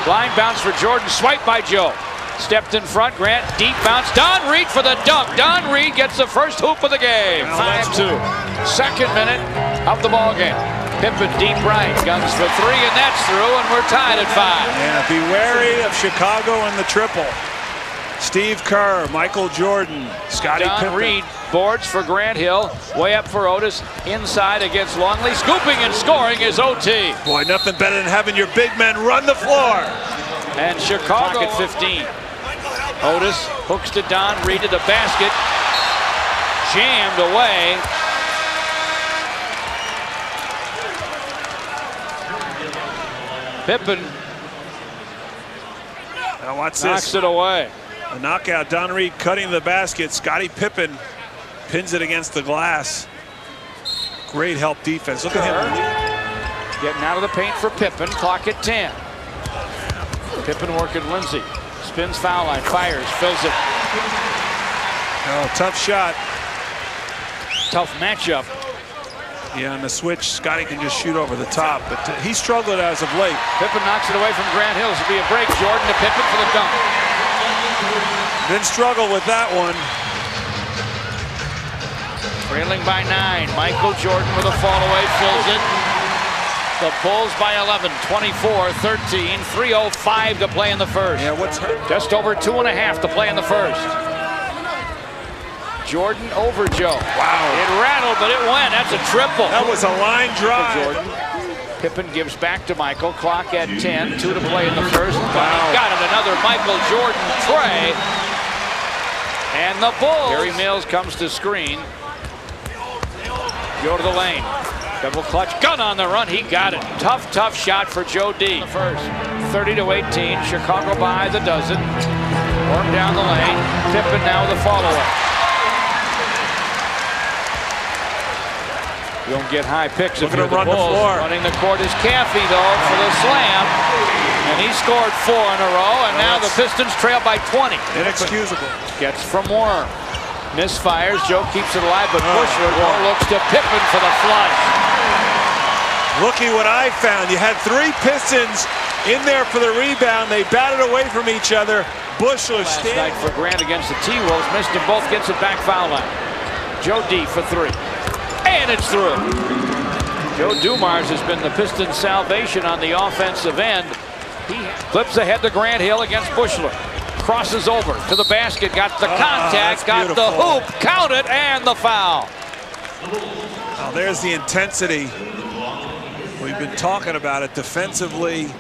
Line bounce for Jordan, swipe by Joe. Stepped in front, Grant, deep bounce. Don Reed for the dunk. Don Reed gets the first hoop of the game. 5-2. Second minute of the ball game. Pippen deep right, guns for three, and that's through, and we're tied at 5. Yeah, be wary of Chicago and the triple. Steve Kerr, Michael Jordan, Scottie Pippen. Don Reed boards for Grant Hill, way up for Otis, inside against Longley, scooping and scoring is OT. Boy, nothing better than having your big men run the floor. And Chicago at 15. Otis hooks to Don Reed to the basket, jammed away. Pippen now watch this. Knocks it away. A knockout, Don Reed cutting the basket. Scottie Pippen pins it against the glass. Great help defense. Look at him. Getting out of the paint for Pippen. Clock at 10. Pippen working Lindsey. Spins foul line, fires, fills it. Oh, tough shot. Tough matchup. Yeah, on the switch, Scottie can just shoot over the top, but he struggled as of late. Pippen knocks it away from Grant Hill. This will be a break. Jordan to Pippen for the dunk. Then struggle with that one. Trailing by 9. Michael Jordan with a fall away, fills it. The Bulls by 11, 24-13, 3:05 to play in the first. Yeah, what's hurt? Just over 2.5 to play in the first. Jordan over Joe. Wow. It rattled, but it went. That's a triple. That was a line drive. Jordan. Pippen gives back to Michael. Clock at 10, 2 to play in the first. Wow. Got it, another Michael Jordan tray. And the Bulls. Gary Mills comes to screen. Go to the lane. Double clutch, gun on the run, he got it. Tough, tough shot for Joe D. The first, 30-18, Chicago by the dozen. Work down the lane, Pippen now the follow-up. You don't get high picks if you're the run Bulls. the floor. Running the court is Caffey, though, for the slam. And he scored 4 in a row, and now the Pistons trail by 20. Inexcusable. Gets from Worm. Misfires, Joe keeps it alive, but Bushler looks to Pippen for the flush. Looky what I found. You had 3 Pistons in there for the rebound. They batted away from each other. Bushler standing for Grant against the T-Wolves. Missed them both, gets it back foul line. Joe D for 3. And it's through. Joe Dumars has been the Pistons' salvation on the offensive end. He flips ahead to Grant Hill against Bushler. Crosses over to the basket, got the contact, got the hoop, count it, and the foul. Now there's the intensity. We've been talking about it defensively,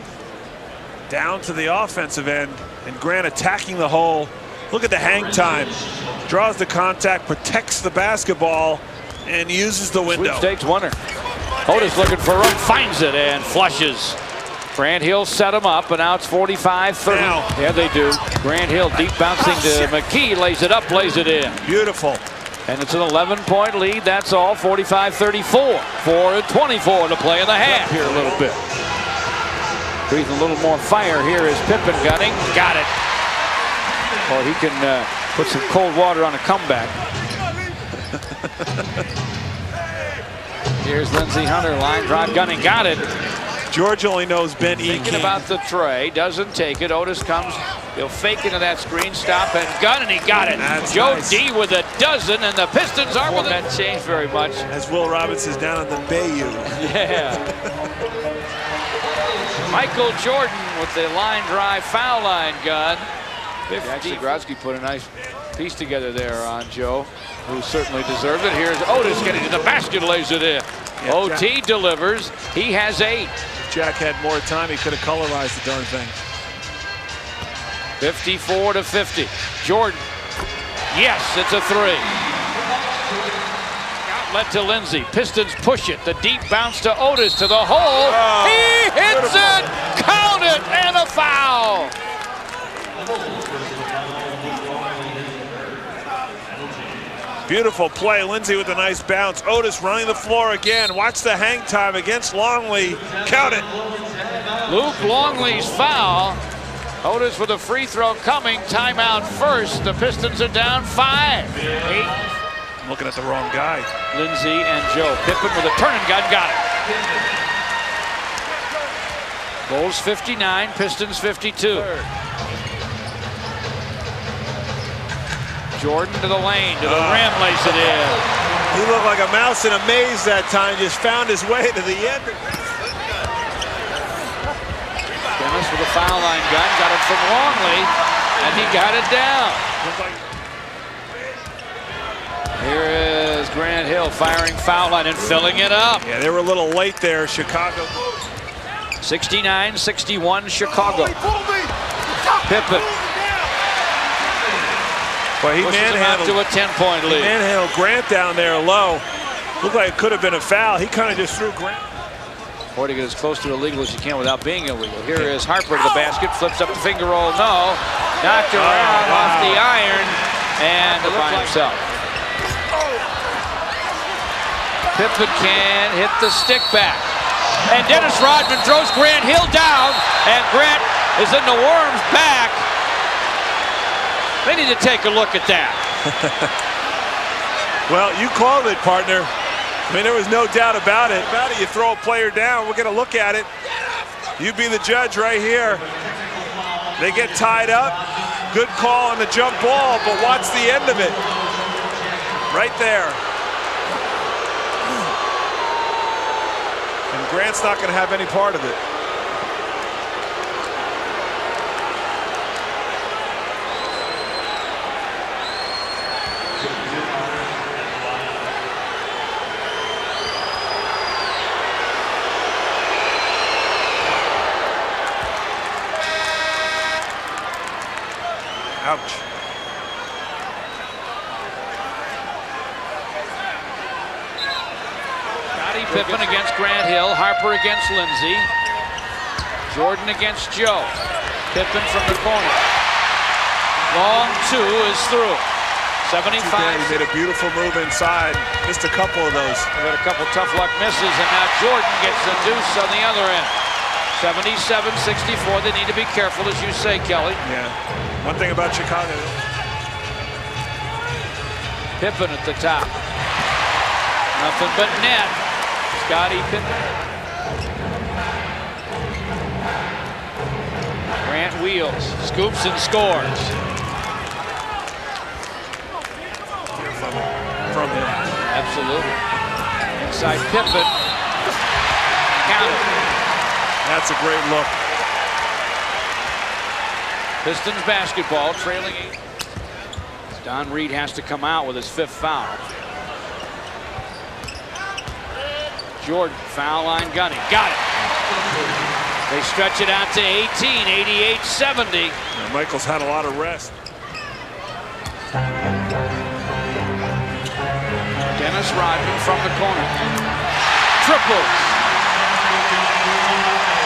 down to the offensive end, and Grant attacking the hole. Look at the hang time. Draws the contact, protects the basketball, and uses the window. Sweepstakes winner. Otis looking for room, finds it, and flushes. Grant Hill set him up, and now it's 45-30. Yeah, they do. Grant Hill deep bouncing to McKee, lays it up, lays it in. Beautiful. And it's an 11-point lead, that's all, 45-34. 4:24 to play in the half here a little bit. Breathing a little more fire here is Pippen gunning, got it. Or he can put some cold water on a comeback. Here's Lindsey Hunter, line drive, gunning, got it. George only knows Ben E. Thinking about the tray, doesn't take it. Otis comes, he'll fake into that screen, stop and gun, and he got it. That's Joe nice. D with a dozen, and the Pistons are with that changed very much. As Will Robinson's down at the Bayou. Yeah. Michael Jordan with the line drive foul line gun. Actually, Grodzki put a nice piece together there on Joe, who certainly deserved it. Here's Otis getting to the basket, lays it in. Yeah, OT delivers. He has 8. Jack had more time, he could have colorized the darn thing. 54-50. Jordan. Yes, it's a 3. Outlet to Lindsey. Pistons push it. The deep bounce to Otis to the hole. Oh, he hits it. Count it, and a foul. Beautiful play. Lindsey with a nice bounce. Otis running the floor again. Watch the hang time against Longley. Count it. Luke Longley's foul. Otis with a free throw coming. Timeout first. The Pistons are down 5. 8. I'm looking at the wrong guy. Lindsey and Joe. Pippen with a turn and gun. Got it. Bulls 59, Pistons 52. Jordan to the lane, to the rim, lays it in. He looked like a mouse in a maze that time, just found his way to the end. Dennis with a foul line gun, got it from Longley, and he got it down. Here is Grant Hill firing foul line and filling it up. Yeah, they were a little late there, Chicago. 69-61 Chicago. Pippen. But he pushes him out to a 10-point lead. Manhandled Grant down there low. Looked like it could have been a foul. He kind of just threw Grant. Boy, to get as close to illegal as you can without being illegal. Here is Harper to the basket, flips up the finger roll, no. Knocked around off the iron, and by himself. Pippen can hit the stick back. And Dennis Rodman throws Grant Hill down, and Grant is in the worm's back. They need to take a look at that. Well, you called it, partner. I mean, there was no doubt about it. You throw a player down, we're going to look at it. You be the judge right here. They get tied up. Good call on the jump ball, but watch the end of it. Right there. And Grant's not going to have any part of it. Ouch. Scottie Pippen against Grant Hill. Harper against Lindsey. Jordan against Joe. Pippen from the corner. Long two is through. 75. He made a beautiful move inside. Missed a couple of those. He had a couple tough luck misses, and now Jordan gets the deuce on the other end. 77-64. They need to be careful, as you say, Kelly. Yeah. One thing about Chicago. Pippen at the top. Nothing but net. Scottie Pippen. Grant wheels, scoops and scores. From him. Absolutely. Inside Pippen. Count it. That's a great look. Pistons basketball, trailing 8. Don Reed has to come out with his 5th foul. Jordan, foul line gunning. Got it. They stretch it out to 18, 88-70. Michael's had a lot of rest. Dennis Rodman from the corner. Triples.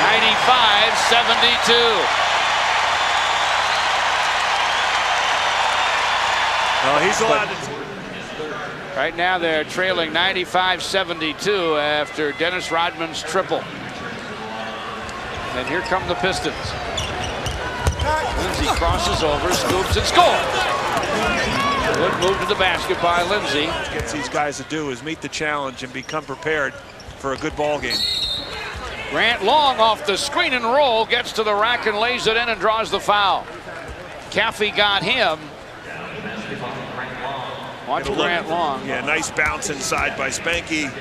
95-72. Well, he's allowed to. Right now they're trailing 95-72 after Dennis Rodman's triple. And here come the Pistons. Lindsey crosses over, scoops and scores. Good move to the basket by Lindsey. What gets these guys to do is meet the challenge and become prepared for a good ball game. Grant long off the screen and roll, gets to the rack and lays it in and draws the foul. Caffey got him. Watch Grant long. Yeah, nice bounce inside by Spanky.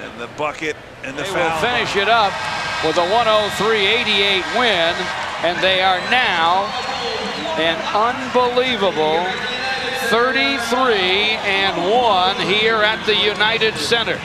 And the bucket and the foul. They will finish it up with a 103-88 win, and they are now an unbelievable 33-1 here at the United Center.